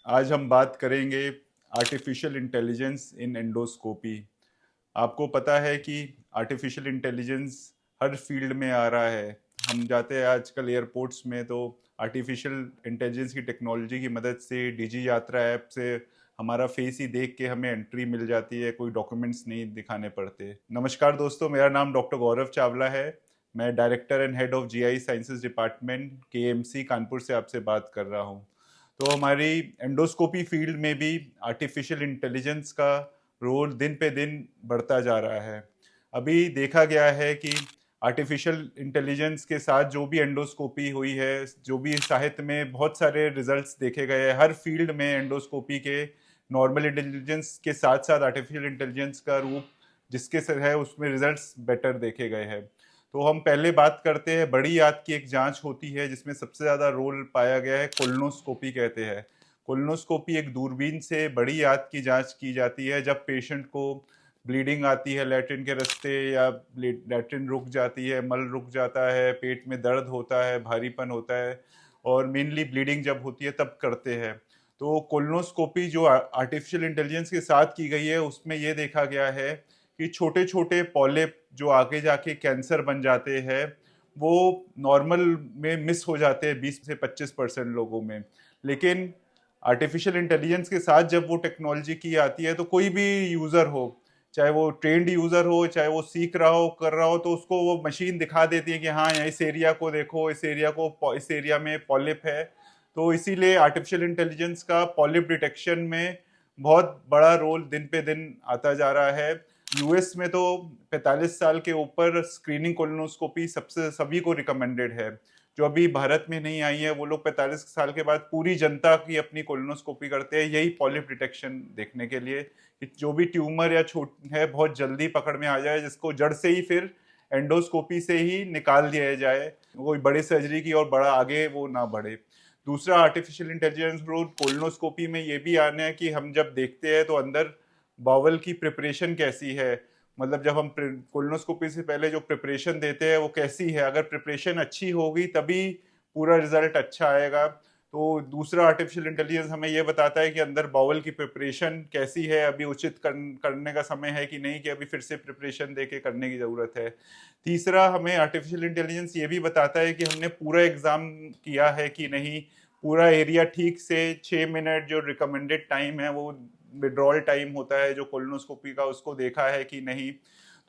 आज हम बात करेंगे आर्टिफिशियल इंटेलिजेंस इन एंडोस्कोपी। आपको पता है कि आर्टिफिशियल इंटेलिजेंस हर फील्ड में आ रहा है। हम जाते हैं आजकल एयरपोर्ट्स में तो आर्टिफिशियल इंटेलिजेंस की टेक्नोलॉजी की मदद से डिजी यात्रा ऐप से हमारा फेस ही देख के हमें एंट्री मिल जाती है, कोई डॉक्यूमेंट्स नहीं दिखाने पड़ते। नमस्कार दोस्तों, मेरा नाम डॉक्टर गौरव चावला है। मैं director and head of GI sciences department KMC Kanpur से आपसे बात कर रहा हूँ। तो हमारी एंडोस्कोपी फील्ड में भी आर्टिफिशियल इंटेलिजेंस का रोल दिन पे दिन बढ़ता जा रहा है। अभी देखा गया है कि आर्टिफिशियल इंटेलिजेंस के साथ जो भी एंडोस्कोपी हुई है, जो भी साहित्य में बहुत सारे रिजल्ट्स देखे गए हैं, हर फील्ड में एंडोस्कोपी के नॉर्मल इंटेलिजेंस के साथ साथ आर्टिफिशियल इंटेलिजेंस का रूप जिसके से है उसमें रिजल्ट्स बेटर देखे गए हैं। तो हम पहले बात करते हैं, बड़ी आंत की एक जांच होती है जिसमें सबसे ज़्यादा रोल पाया गया है, कोलोनोस्कोपी कहते हैं। कोलोनोस्कोपी एक दूरबीन से बड़ी आंत की जांच की जाती है जब पेशेंट को ब्लीडिंग आती है लैट्रिन के रास्ते, या लैट्रिन रुक जाती है, मल रुक जाता है, पेट में दर्द होता है, भारीपन होता है, और मेनली ब्लीडिंग जब होती है तब करते हैं। तो कोलोनोस्कोपी जो आर्टिफिशियल इंटेलिजेंस के साथ की गई है उसमें ये देखा गया है कि छोटे छोटे पॉलिप जो आगे जाके कैंसर बन जाते हैं वो नॉर्मल में मिस हो जाते हैं 20 से 25% लोगों में। लेकिन आर्टिफिशियल इंटेलिजेंस के साथ जब वो टेक्नोलॉजी की आती है तो कोई भी यूज़र हो, चाहे वो ट्रेंड यूज़र हो, चाहे वो सीख रहा हो, कर रहा हो, तो उसको वो मशीन दिखा देती है कि हाँ इस एरिया को देखो, इस एरिया को, इस एरिया में पॉलिप है। तो इसीलिए आर्टिफिशियल इंटेलिजेंस का पॉलिप डिटेक्शन में बहुत बड़ा रोल दिन पे दिन आता जा रहा है। यूएस में तो 45 साल के ऊपर स्क्रीनिंग कोलोनोस्कोपी सबसे सभी को रिकमेंडेड है। जो अभी भारत में नहीं आई है वो लोग 45 साल के बाद पूरी जनता की अपनी कोलोनोस्कोपी करते हैं, यही पॉलिप डिटेक्शन देखने के लिए कि जो भी ट्यूमर या छोट है बहुत जल्दी पकड़ में आ जाए, जिसको जड़ से ही फिर एंडोस्कोपी से ही निकाल दिया जाए, कोई बड़ी सर्जरी की और बड़ा आगे वो ना बढ़े। दूसरा आर्टिफिशियल इंटेलिजेंस रोल कोलोनोस्कोपी में ये भी आना है कि हम जब देखते हैं तो अंदर बावल की प्रिपरेशन कैसी है, मतलब जब हम कोलोनोस्कोपी से पहले जो प्रिपरेशन देते हैं वो कैसी है। अगर प्रिपरेशन अच्छी होगी तभी पूरा रिजल्ट अच्छा आएगा। तो दूसरा आर्टिफिशियल इंटेलिजेंस हमें ये बताता है कि अंदर बावल की प्रिपरेशन कैसी है, अभी उचित करने का समय है कि नहीं, कि अभी फिर से प्रिपरेशन दे के करने की ज़रूरत है। तीसरा हमें आर्टिफिशियल इंटेलिजेंस ये भी बताता है कि हमने पूरा एग्ज़ाम किया है कि नहीं, पूरा एरिया ठीक से 6 मिनट जो रिकमेंडेड टाइम है वो विड्रॉल टाइम होता है जो कोलोनोस्कोपी का, उसको देखा है कि नहीं।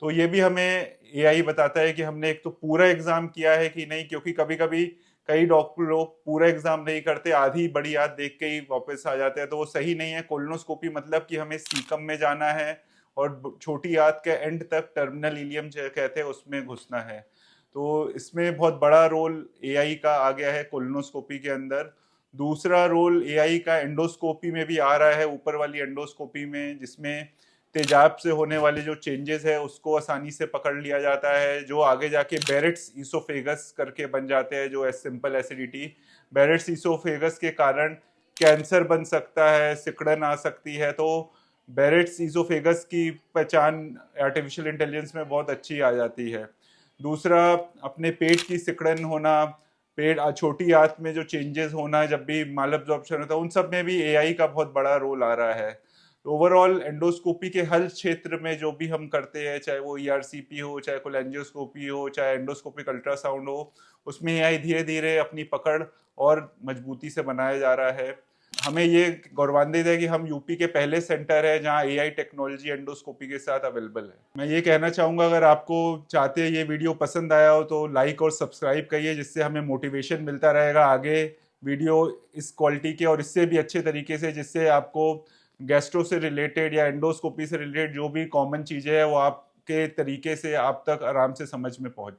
तो ये भी हमें एआई बताता है कि हमने एक तो पूरा एग्जाम किया है कि नहीं, क्योंकि कभी कभी कई डॉक्टर लोग पूरा एग्जाम नहीं करते, आधी बड़ी आंत देख के ही वापस आ जाते हैं, तो वो सही नहीं है। कोलोनोस्कोपी मतलब कि हमें सीकम में जाना है और छोटी आंत के एंड तक, टर्मिनल इलियम जो कहते हैं, उसमें घुसना है। तो इसमें बहुत बड़ा रोल एआई का आ गया है कोलोनोस्कोपी के अंदर। दूसरा रोल एआई का एंडोस्कोपी में भी आ रहा है, ऊपर वाली एंडोस्कोपी में, जिसमें तेजाब से होने वाले जो चेंजेस है उसको आसानी से पकड़ लिया जाता है, जो आगे जाके बेरेट्स ईसोफेगस करके बन जाते हैं, जो सिंपल एसिडिटी। बेरेट्स ईसोफेगस के कारण कैंसर बन सकता है, सिकुड़न आ सकती है। तो बेरेट्स ईसोफेगस की पहचान आर्टिफिशियल इंटेलिजेंस में बहुत अच्छी आ जाती है। दूसरा अपने पेट की सिकुड़न होना, पेट छोटी आंत में जो चेंजेस होना जब भी माल अब्जॉर्प्शन होता है, उन सब में भी एआई का बहुत बड़ा रोल आ रहा है। तो ओवरऑल एंडोस्कोपी के हर क्षेत्र में जो भी हम करते हैं, चाहे वो ईआरसीपी हो, चाहे कोलेंजियोस्कोपी हो, चाहे एंडोस्कोपिक अल्ट्रासाउंड हो, उसमें एआई धीरे धीरे अपनी पकड़ और मजबूती से बनाया जा रहा है। हमें ये गौरवान्वित है कि हम यूपी के पहले सेंटर है जहां एआई टेक्नोलॉजी एंडोस्कोपी के साथ अवेलेबल है। मैं ये कहना चाहूंगा, अगर आपको चाहते ये वीडियो पसंद आया हो तो लाइक और सब्सक्राइब करिए, जिससे हमें मोटिवेशन मिलता रहेगा आगे वीडियो इस क्वालिटी के और इससे भी अच्छे तरीके से, जिससे आपको गैस्ट्रो से रिलेटेड या एंडोस्कोपी से रिलेटेड जो भी कॉमन चीज़ें हैं वो आपके तरीके से आप तक आराम से समझ में पहुंच